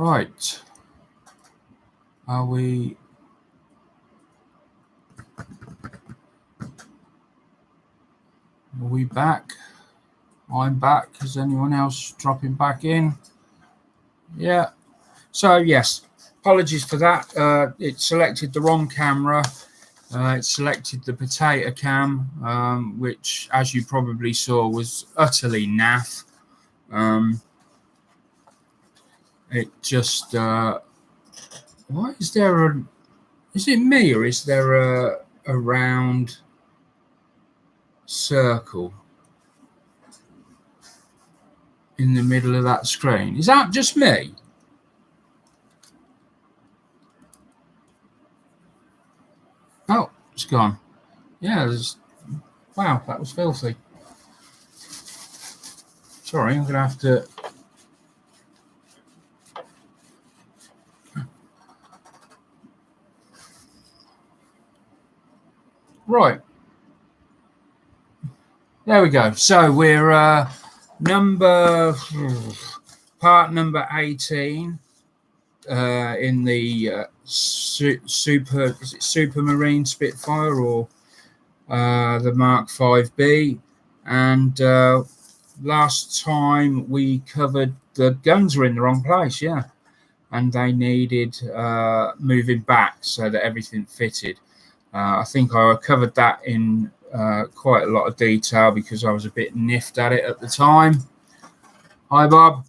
Right. Are we... Are we back? I'm back. Is anyone else dropping back in? Yeah. So, yes. Apologies for that. It selected the wrong camera. It selected the potato cam, which, as you probably saw, was utterly naff. It just... why is there a... Is it me or is there a round circle in the middle of that screen? Is that just me? Oh, it's gone. Yeah, wow, that was filthy. Sorry, I'm going to have to... Right. There we go. So we're part number 18 in the Supermarine Spitfire, or the Mark 5B. And last time we covered the guns were in the wrong place, yeah. And they needed moving back so that everything fitted. I think I covered that in quite a lot of detail because I was a bit niffed at it at the time. Hi, Bob.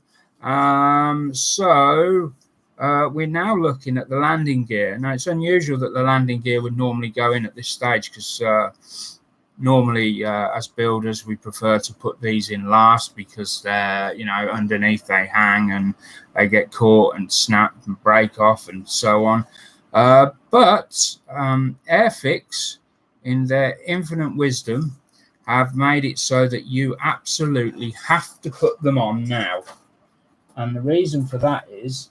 So we're now looking at the landing gear. Now, it's unusual that the landing gear would normally go in at this stage because normally as builders we prefer to put these in last because they're, you know, underneath they hang and they get caught and snap and break off and so on. But Airfix, in their infinite wisdom, have made it so that you absolutely have to put them on now. And the reason for that is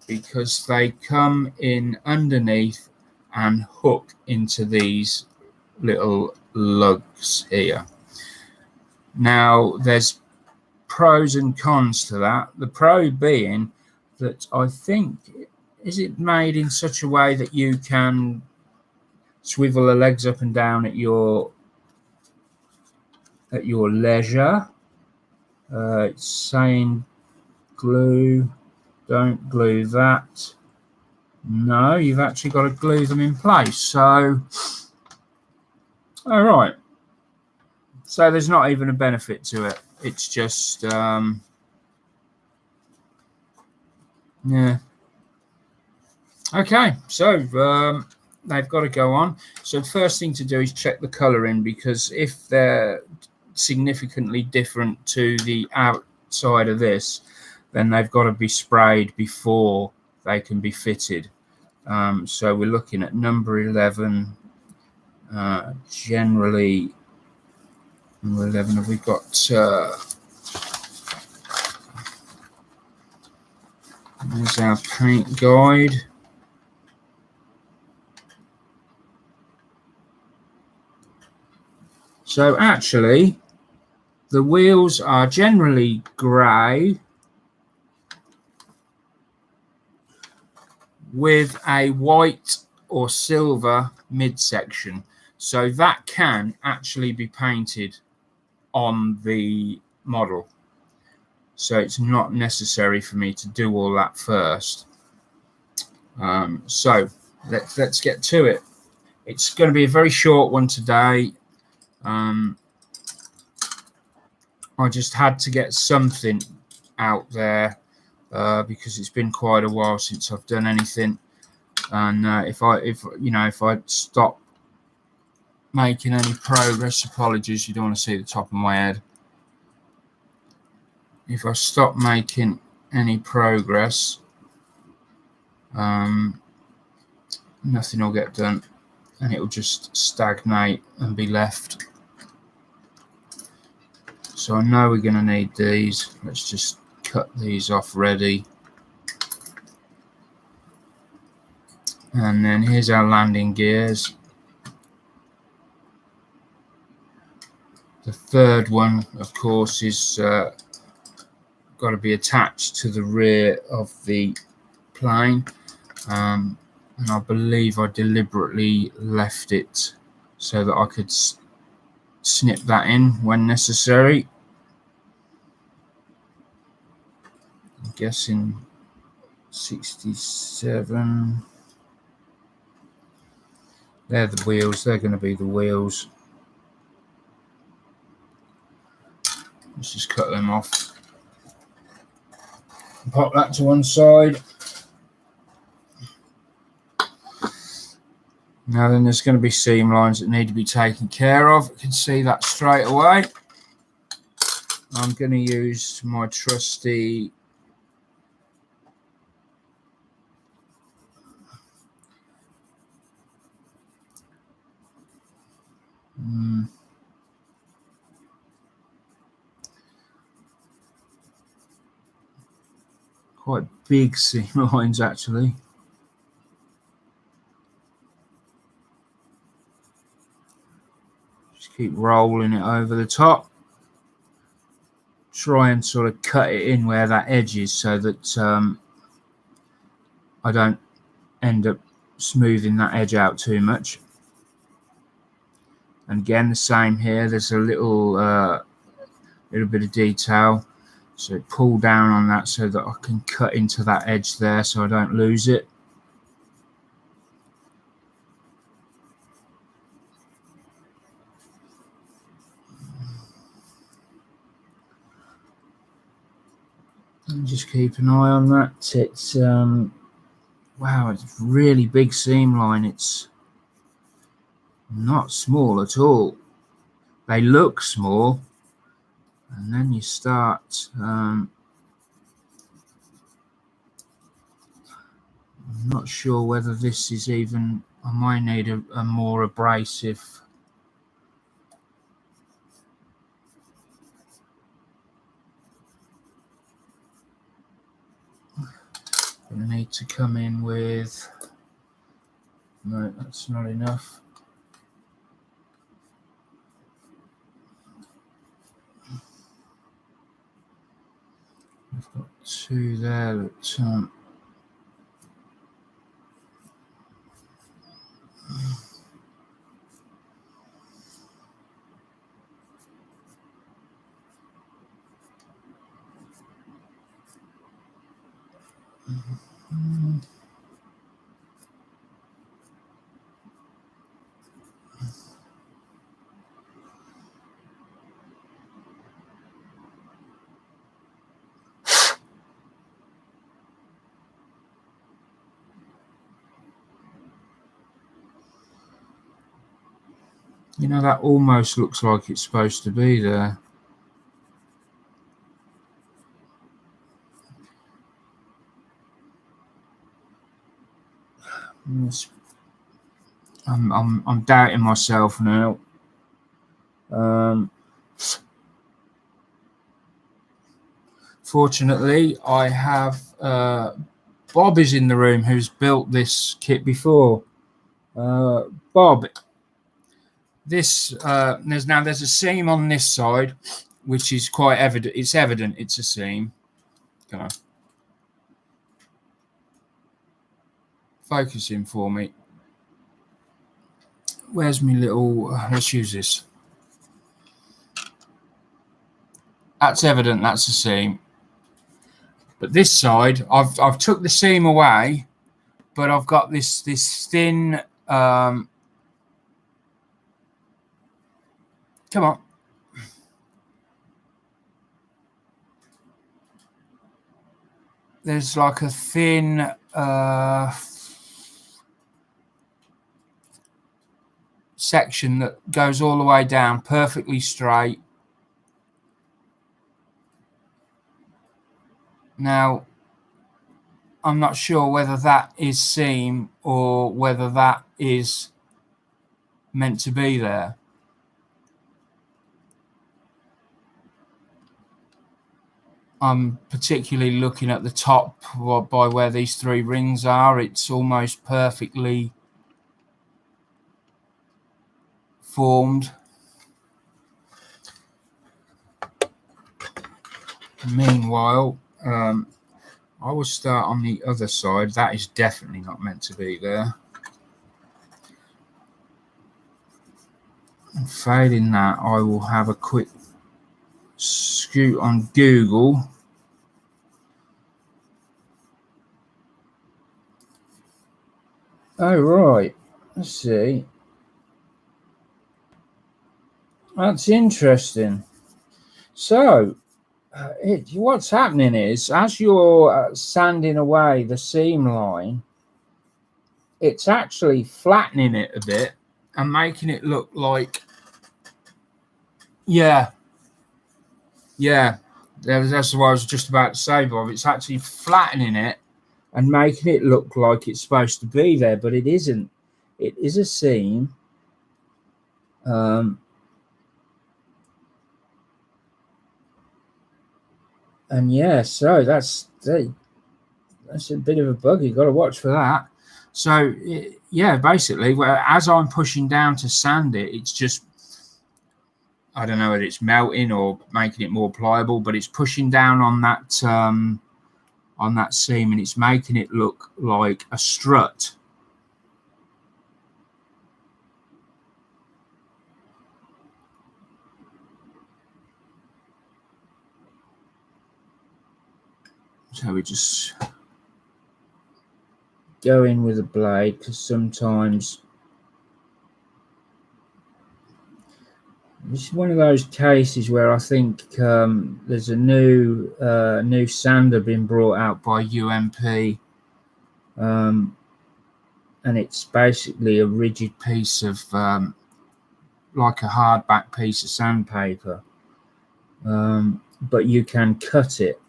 because they come in underneath and hook into these little lugs here. Now, there's pros and cons to that. The pro being that I think... Is it made in such a way that you can swivel the legs up and down at your leisure? It's saying glue. Don't glue that. No, you've actually got to glue them in place. So, all right. So there's not even a benefit to it. It's just, yeah. Okay, so they've got to go on. So the first thing to do is check the colour in, because if they're significantly different to the outside of this, then they've got to be sprayed before they can be fitted. So we're looking at number 11. Generally, number 11, have we got... there's our paint guide. So actually, the wheels are generally grey with a white or silver midsection. So that can actually be painted on the model. So it's not necessary for me to do all that first. So let's get to it. It's going to be a very short one today. I just had to get something out there because it's been quite a while since I've done anything, and if I stop making any progress, apologies, you don't want to see the top of my head. If I stop making any progress, nothing will get done, and it will just stagnate and be left. So I know we're going to need these. Let's just cut these off ready. And then here's our landing gears. The third one, of course, is got got to be attached to the rear of the plane, and I believe I deliberately left it so that I could snip that in when necessary. I'm guessing 67. They're the wheels. They're going to be the wheels. Let's just cut them off. Pop that to one side. Now then, there's going to be seam lines that need to be taken care of. You can see that straight away. I'm going to use my trusty quite big seam lines actually. Just keep rolling it over the top. Try and sort of cut it in where that edge is so that I don't end up smoothing that edge out too much. And again, the same here. There's a little bit of detail, so pull down on that so that I can cut into that edge there so I don't lose it. And just keep an eye on that. It's wow, it's a really big seam line. It's not small at all. They look small, and then you start I'm not sure whether this is even, I might need a more abrasive. I need to come in with, no, that's not enough. I've got two there that you know, that almost looks like it's supposed to be there. I'm doubting myself now. Fortunately, I have Bob is in the room, who's built this kit before. Bob, this there's a seam on this side, which is quite evident. It's evident it's a seam. Come on, focus in for me. Where's my little? Let's use this. That's evident. That's a seam. But this side, I've took the seam away, but I've got this thin. Come on. There's like a thin section that goes all the way down, perfectly straight. Now, I'm not sure whether that is seam or whether that is meant to be there. I'm particularly looking at the top by where these three rings are. It's almost perfectly formed. Meanwhile, I will start on the other side. That is definitely not meant to be there. And failing that, I will have a quick scoot on Google. Oh, right. Let's see. That's interesting. So, what's happening is, as you're sanding away the seam line, it's actually flattening it a bit and making it look like, yeah, that's what I was just about to say, Bob. It's actually flattening it and making it look like it's supposed to be there, but it isn't. It is a seam. And yeah, so that's a bit of a bug. You've got to watch for that. So yeah, basically, as I'm pushing down to sand it, it's just, I don't know whether it's melting or making it more pliable, but it's pushing down on that seam and it's making it look like a strut. So we just go in with a blade, because sometimes this is one of those cases where I think there's a new sander being brought out by UMP, and it's basically a rigid piece of like a hardback piece of sandpaper, but you can cut it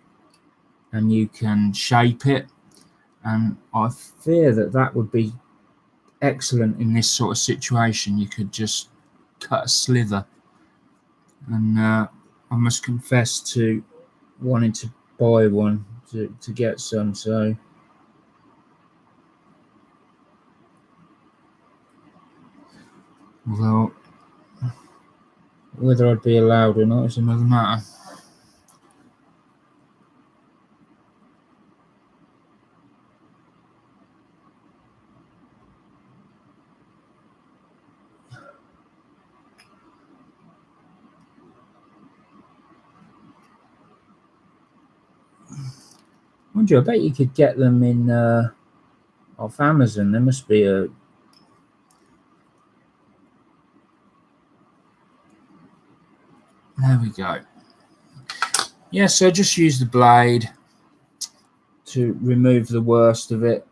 and you can shape it, and I fear that would be excellent in this sort of situation. You could just cut a slither, and I must confess to wanting to buy one to get some. So although whether I'd be allowed or not is another matter. Mind you, I bet you could get them in off Amazon. There must be a. There we go. Yeah, so just use the blade to remove the worst of it,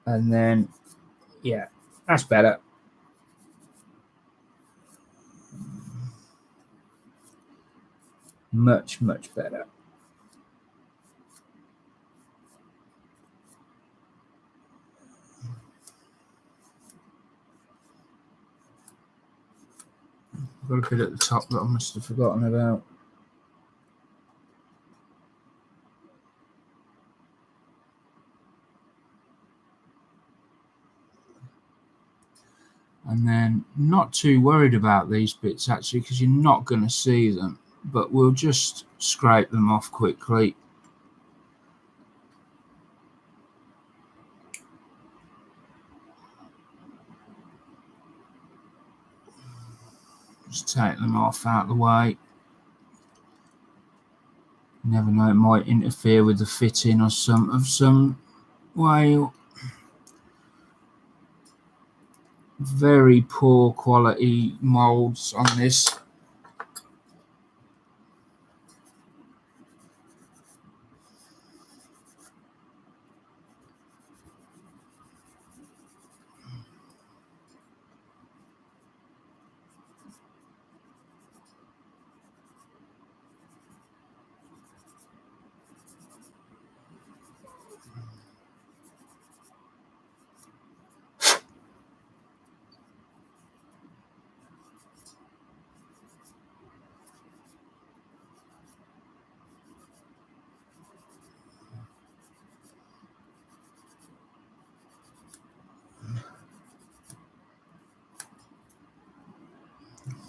and then yeah, that's better. Much better. Got a bit at the top that I must have forgotten about. And then not too worried about these bits actually, because you're not going to see them, but we'll just scrape them off quickly. Just take them off out of the way. You never know, it might interfere with the fitting or some way. Very poor quality molds on this.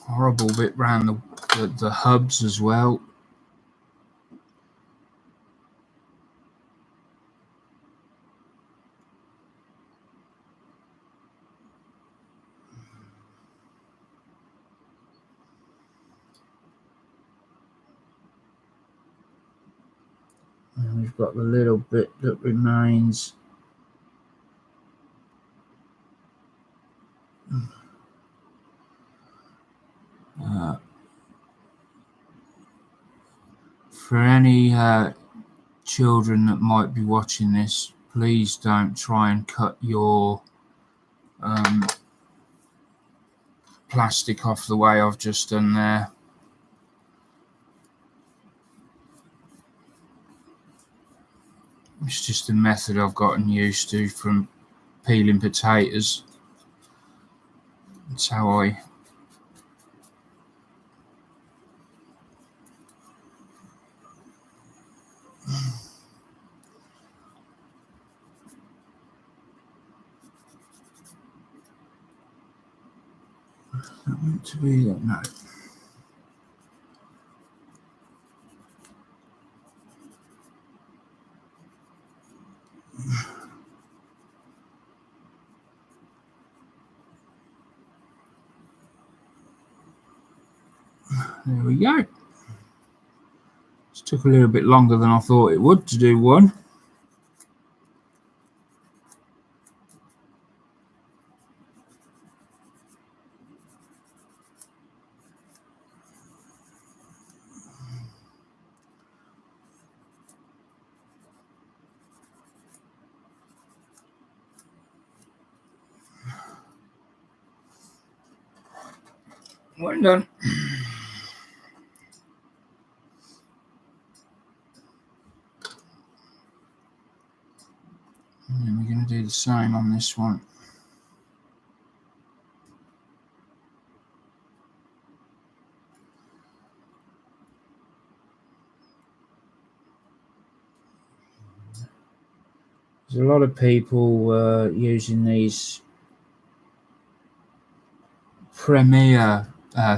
Horrible bit around the hubs as well. we've got the little bit that remains. For any children that might be watching this, please don't try and cut your plastic off the way I've just done there. It's just a method I've gotten used to from peeling potatoes. That's how I not meant to be that, no. There we go. It took a little bit longer than I thought it would to do one. Well done. And we're going to do the same on this one. There's a lot of people using these Premiere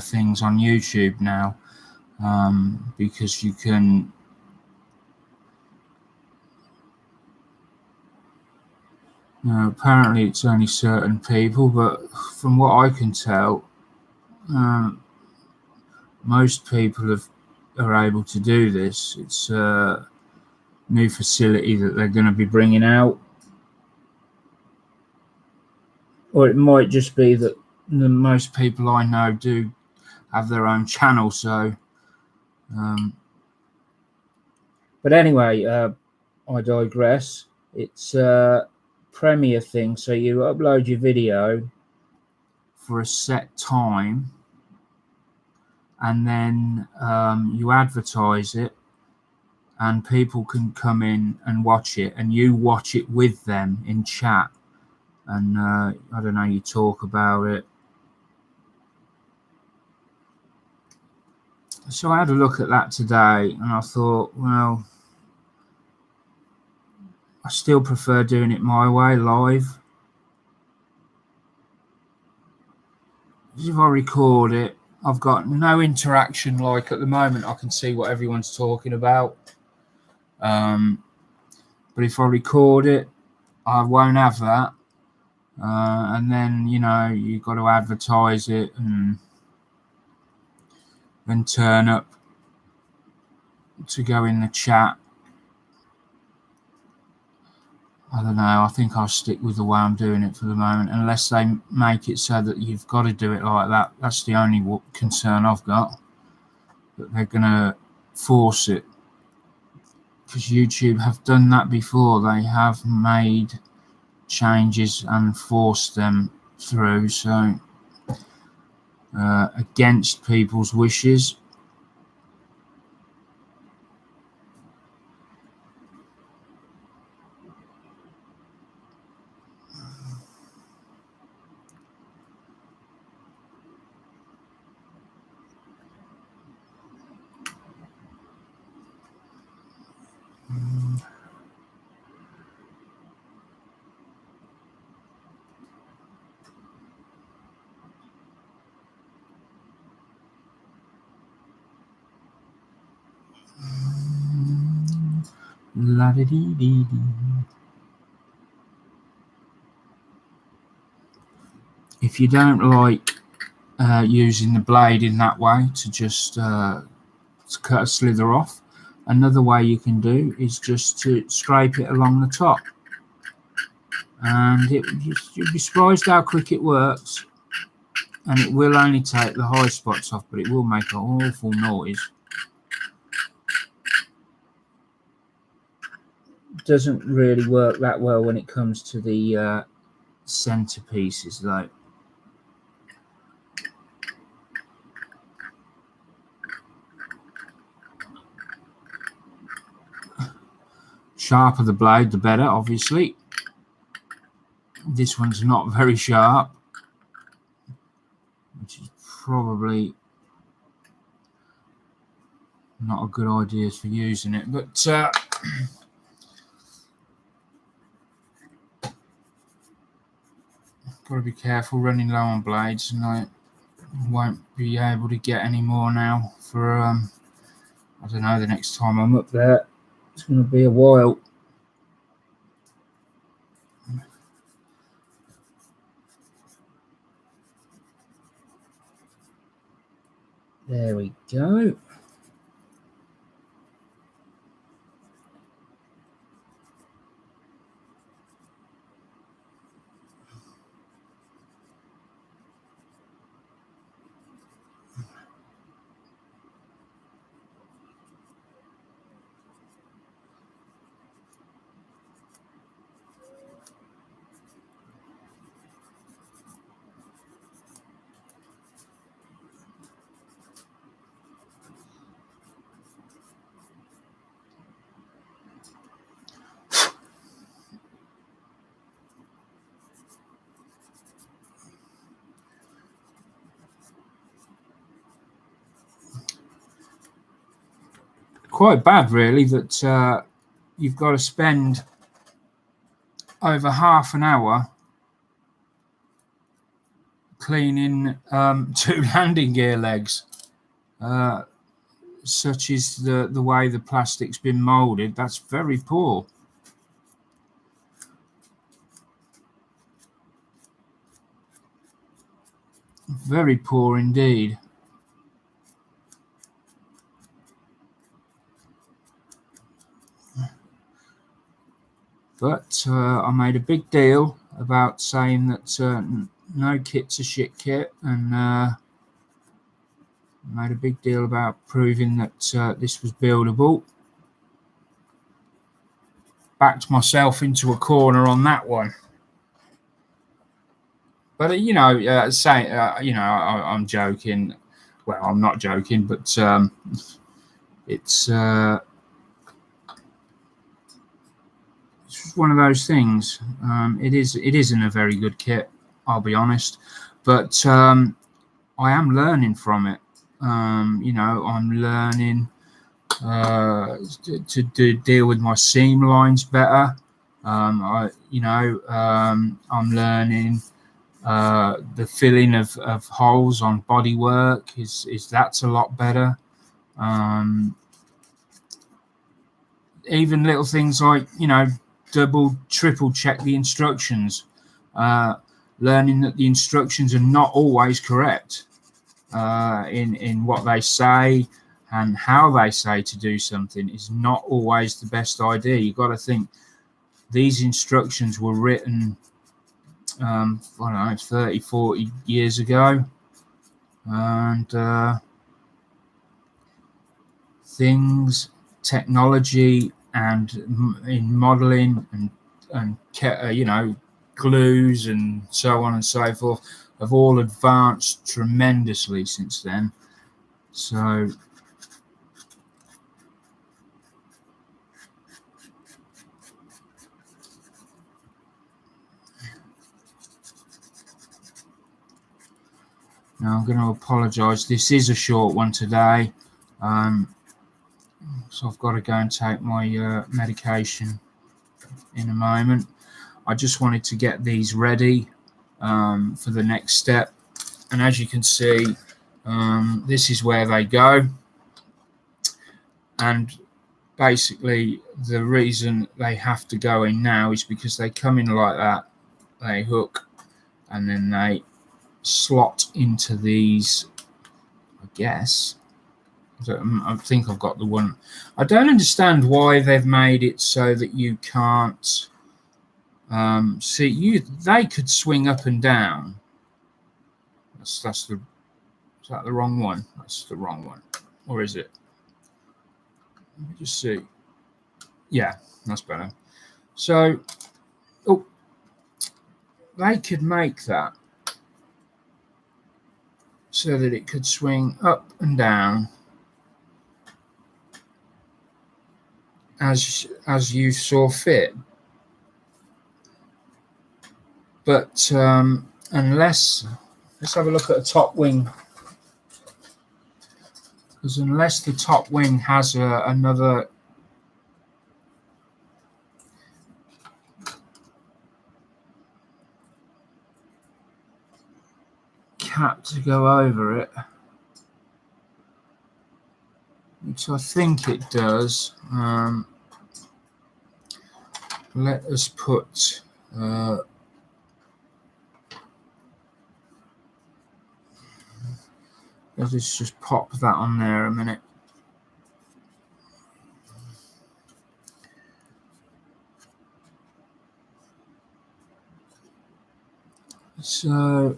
things on YouTube now, because you can apparently it's only certain people, but from what I can tell, most people are able to do this. It's a new facility that they're going to be bringing out, or it might just be that the most people I know do have their own channel. So but anyway, I digress. It's a Premiere thing, so you upload your video for a set time, and then you advertise it, and people can come in and watch it, and you watch it with them in chat, and I don't know, you talk about it. So I had a look at that today, and I thought, well, I still prefer doing it my way, live. If I record it, I've got no interaction. Like at the moment, I can see what everyone's talking about. But if I record it, I won't have that. And then, you've got to advertise it and then turn up to go in the chat. I don't know. I think I'll stick with the way I'm doing it for the moment, unless they make it so that you've got to do it like that. That's the only concern I've got, that they're going to force it. Because YouTube have done that before. They have made changes and forced them through, so against people's wishes. La-da-dee-dee-dee. If you don't like using the blade in that way to just to cut a slither off, another way you can do is just to scrape it along the top, and you'll be surprised how quick it works. And it will only take the high spots off, but it will make an awful noise. It doesn't really work that well when it comes to the centerpieces, though. Sharper the blade, the better, obviously. This one's not very sharp, which is probably not a good idea for using it, but got to be careful running low on blades, and I won't be able to get any more now for I don't know, the next time I'm up there. It's going to be a while. There we go. Quite bad, really, that you've got to spend over half an hour cleaning 2 landing gear legs. Such is the way the plastic's been molded. That's very poor. Very poor indeed. But I made a big deal about saying that no kit's a shit kit, and made a big deal about proving that this was buildable. Backed myself into a corner on that one. But you know, you know, I'm joking. Well, I'm not joking, but it's one of those things. It isn't a very good kit, I'll be honest, but I am learning from it. You know, I'm learning to deal with my seam lines better. I'm learning the filling of holes on bodywork is that's a lot better. Even little things like, you know, triple check the instructions, learning that the instructions are not always correct in what they say, and how they say to do something is not always the best idea. You've got to think these instructions were written I don't know, 30, 40 years ago, and technology and in modeling and you know, glues and so on and so forth have all advanced tremendously since then. So now I'm going to apologise. This is a short one today. So I've got to go and take my medication in a moment. I just wanted to get these ready for the next step. And as you can see, this is where they go. And basically the reason they have to go in now is because they come in like that. They hook and then they slot into these, I guess. I think I've got the one. I don't understand why they've made it so that you can't see. They could swing up and down. Is that the wrong one? That's the wrong one, or is it? Let me just see. Yeah, that's better. So, they could make that so that it could swing up and down as you saw fit. But unless, let's have a look at the top wing, because unless the top wing has another cap to go over it, which I think it does, let us put let's just pop that on there a minute. So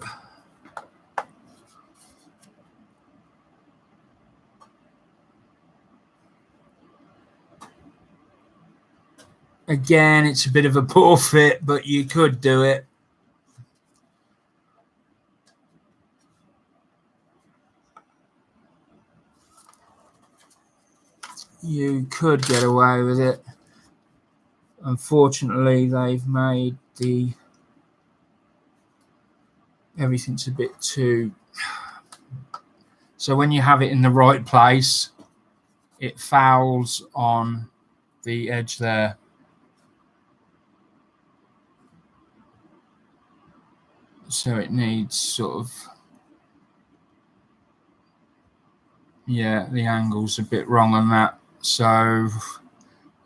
again, it's a bit of a poor fit, but you could do it. You could get away with it. Unfortunately, they've made everything's a bit too. So when you have it in the right place, it fouls on the edge there. So it needs sort of, yeah, the angle's a bit wrong on that. So,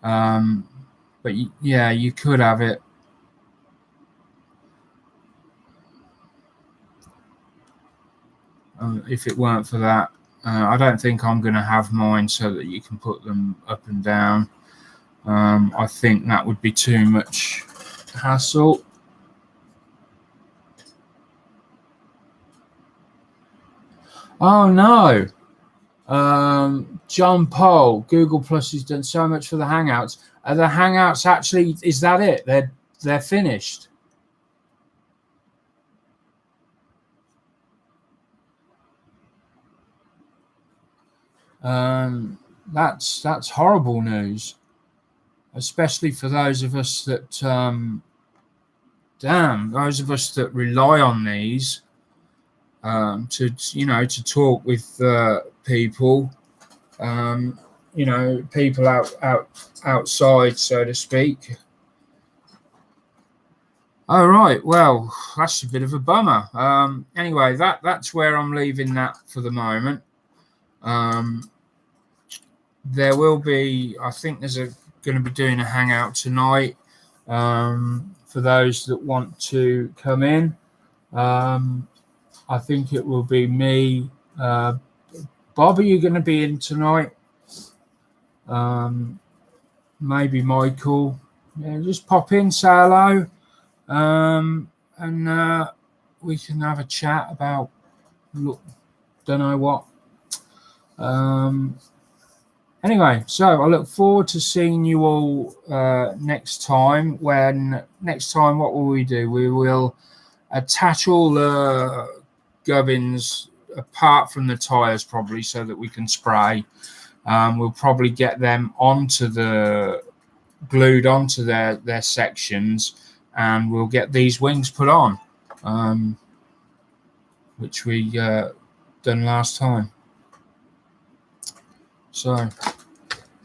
but yeah, you could have it. If it weren't for that, I don't think I'm going to have mine so that you can put them up and down. I think that would be too much hassle. Oh no, John Paul, Google Plus has done so much for the Hangouts. Are the Hangouts actually? Is that it? They're finished. That's horrible news, especially for those of us that those of us that rely on these to talk with people, people outside, so to speak. All right, well, that's a bit of a bummer. Anyway, that's where I'm leaving that for the moment. There will be, I think there's going to be doing a hangout tonight for those that want to come in. I think it will be me. Bob, are you going to be in tonight? Maybe Michael. Yeah, just pop in, say hello, and we can have a chat about don't know what. Anyway, so I look forward to seeing you all next time. Next time, what will we do? We will attach all the gubbins apart from the tires, probably, so that we can spray. We'll probably get them glued onto their sections, and we'll get these wings put on, which we done last time. So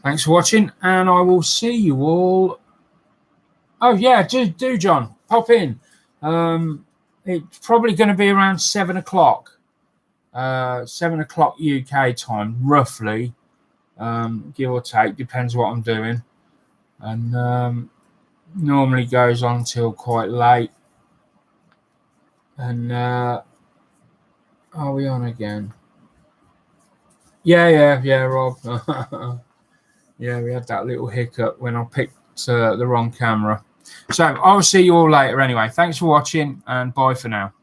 thanks for watching, and I will see you all. Oh yeah, do John, pop in. It's probably going to be around 7 o'clock. 7 o'clock UK time, roughly, give or take, depends what I'm doing, and normally goes on till quite late. And are we on again? Yeah, Rob. Yeah, we had that little hiccup when I picked the wrong camera. So I'll see you all later anyway. Thanks for watching and bye for now.